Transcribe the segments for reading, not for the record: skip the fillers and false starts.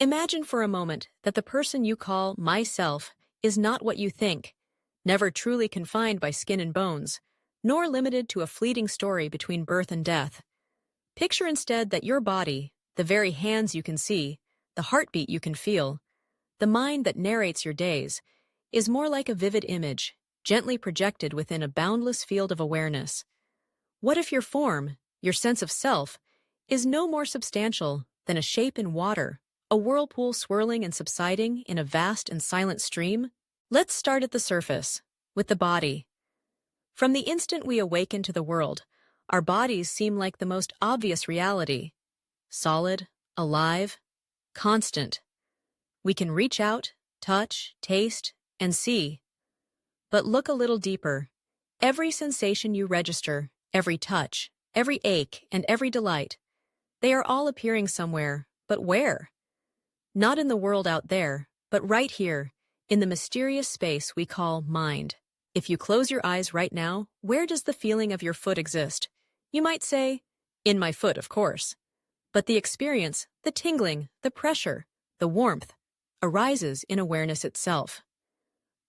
Imagine for a moment that the person you call myself is not what you think, never truly confined by skin and bones, nor limited to a fleeting story between birth and death. Picture instead that your body, the very hands you can see, the heartbeat you can feel, the mind that narrates your days, is more like a vivid image, gently projected within a boundless field of awareness. What if your form, your sense of self, is no more substantial than a shape in water, a whirlpool swirling and subsiding in a vast and silent stream? Let's start at the surface, with the body. From the instant we awaken to the world, our bodies seem like the most obvious reality. Solid, alive, constant. We can reach out, touch, taste, and see. But look a little deeper. Every sensation you register, every touch, every ache, and every delight, they are all appearing somewhere, but where? Not in the world out there, but right here, in the mysterious space we call mind. If you close your eyes right now, where does the feeling of your foot exist? You might say, in my foot, of course. But the experience, the tingling, the pressure, the warmth, arises in awareness itself.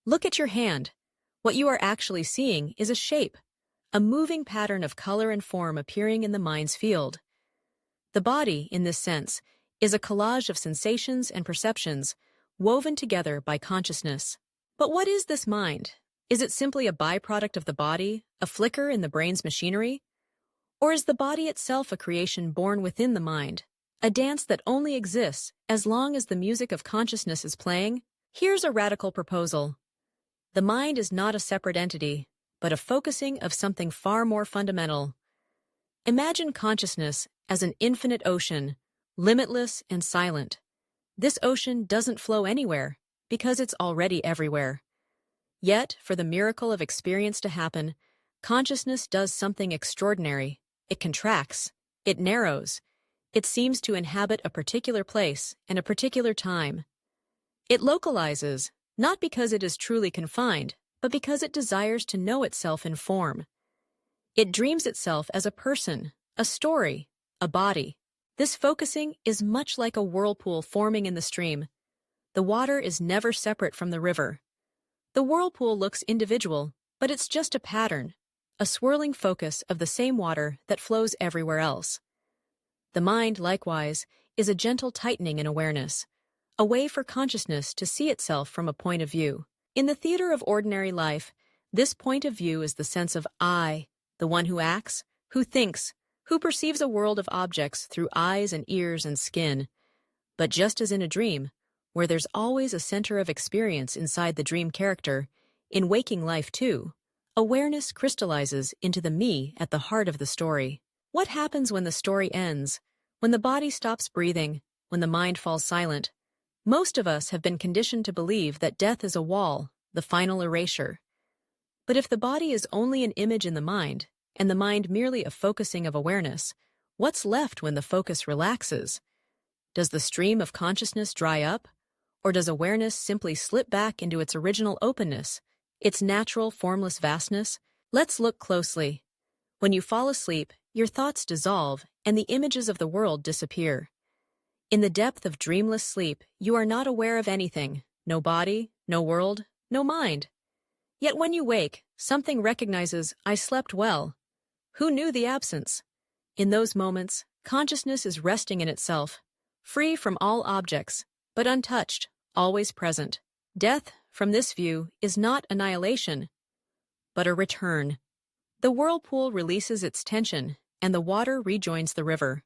Look at your hand. What you are actually seeing is a shape, a moving pattern of color and form appearing in the mind's field. The body, in this sense, is a collage of sensations and perceptions woven together by consciousness. But what is this mind? Is it simply a byproduct of the body, a flicker in the brain's machinery? Or is the body itself a creation born within the mind, a dance that only exists as long as the music of consciousness is playing? Here's a radical proposal. The mind is not a separate entity, but a focusing of something far more fundamental. Imagine consciousness as an infinite ocean, limitless and silent. This ocean doesn't flow anywhere because it's already everywhere. Yet, for the miracle of experience to happen, consciousness does something extraordinary. It contracts, it narrows, it seems to inhabit a particular place and a particular time. It localizes, not because it is truly confined, but because it desires to know itself in form. It dreams itself as a person, a story, a body. This focusing is much like a whirlpool forming in the stream. The water is never separate from the river. The whirlpool looks individual, but it's just a pattern, a swirling focus of the same water that flows everywhere else. The mind, likewise, is a gentle tightening in awareness, a way for consciousness to see itself from a point of view. In the theater of ordinary life, this point of view is the sense of I, the one who acts, who thinks, who perceives a world of objects through eyes and ears and skin. But just as in a dream, where there's always a center of experience inside the dream character, in waking life too, awareness crystallizes into the me at the heart of the story. What happens when the story ends, when the body stops breathing, when the mind falls silent? Most of us have been conditioned to believe that death is a wall, the final erasure. But if the body is only an image in the mind, and the mind merely a focusing of awareness, what's left when the focus relaxes? Does the stream of consciousness dry up? Or does awareness simply slip back into its original openness, its natural, formless vastness? Let's look closely. When you fall asleep, your thoughts dissolve and the images of the world disappear. In the depth of dreamless sleep, you are not aware of anything, no body, no world, no mind. Yet when you wake, something recognizes, I slept well. Who knew the absence? In those moments, consciousness is resting in itself, free from all objects, but untouched, always present. Death, from this view, is not annihilation, but a return. The whirlpool releases its tension, and the water rejoins the river.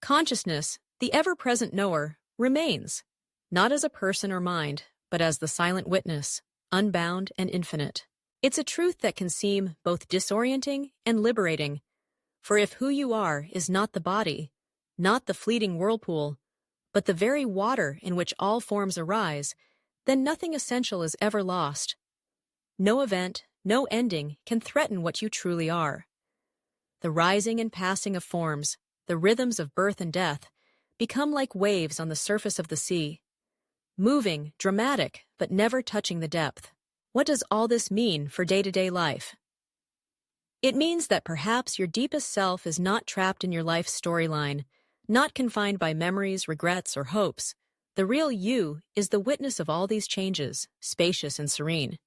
Consciousness, the ever-present knower, remains, not as a person or mind, but as the silent witness, unbound and infinite. It's a truth that can seem both disorienting and liberating, for if who you are is not the body, not the fleeting whirlpool, but the very water in which all forms arise, then nothing essential is ever lost. No event, no ending can threaten what you truly are. The rising and passing of forms, the rhythms of birth and death, become like waves on the surface of the sea, moving, dramatic, but never touching the depth. What does all this mean for day-to-day life? It means that perhaps your deepest self is not trapped in your life's storyline, not confined by memories, regrets, or hopes, The real you is the witness of all these changes, spacious and serene.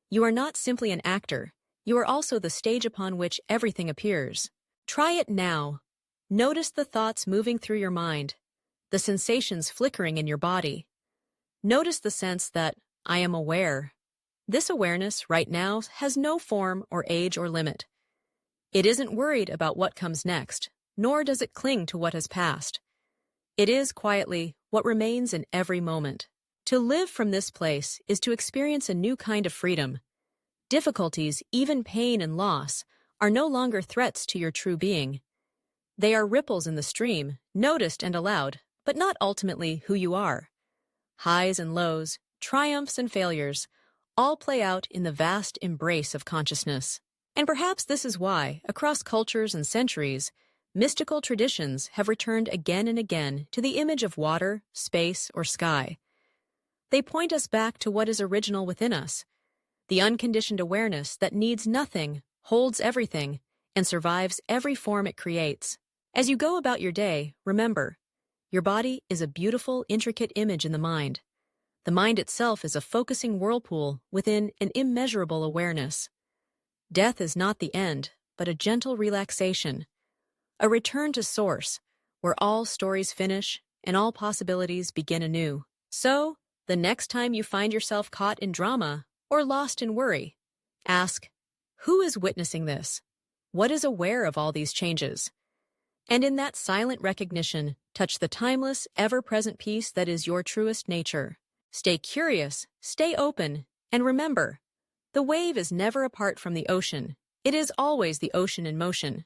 You are not simply an actor, you are also the stage upon which everything appears. Try it now. Notice the thoughts moving through your mind, the sensations flickering in your body. Notice the sense that I am aware. This awareness, right now, has no form or age or limit. It isn't worried about what comes next, nor does it cling to what has passed. It is, quietly, what remains in every moment. To live from this place is to experience a new kind of freedom. Difficulties, even pain and loss, are no longer threats to your true being. They are ripples in the stream, noticed and allowed, but not ultimately who you are. Highs and lows, triumphs and failures, all play out in the vast embrace of consciousness. And perhaps this is why, across cultures and centuries, mystical traditions have returned again and again to the image of water, space, or sky. They point us back to what is original within us, the unconditioned awareness that needs nothing, holds everything, and survives every form it creates. As you go about your day, remember, your body is a beautiful, intricate image in the mind. The mind itself is a focusing whirlpool within an immeasurable awareness. Death is not the end, but a gentle relaxation, a return to source, where all stories finish and all possibilities begin anew. So, the next time you find yourself caught in drama or lost in worry, ask, who is witnessing this? What is aware of all these changes? And in that silent recognition, touch the timeless, ever-present peace that is your truest nature. Stay curious, stay open, and remember, the wave is never apart from the ocean. It is always the ocean in motion.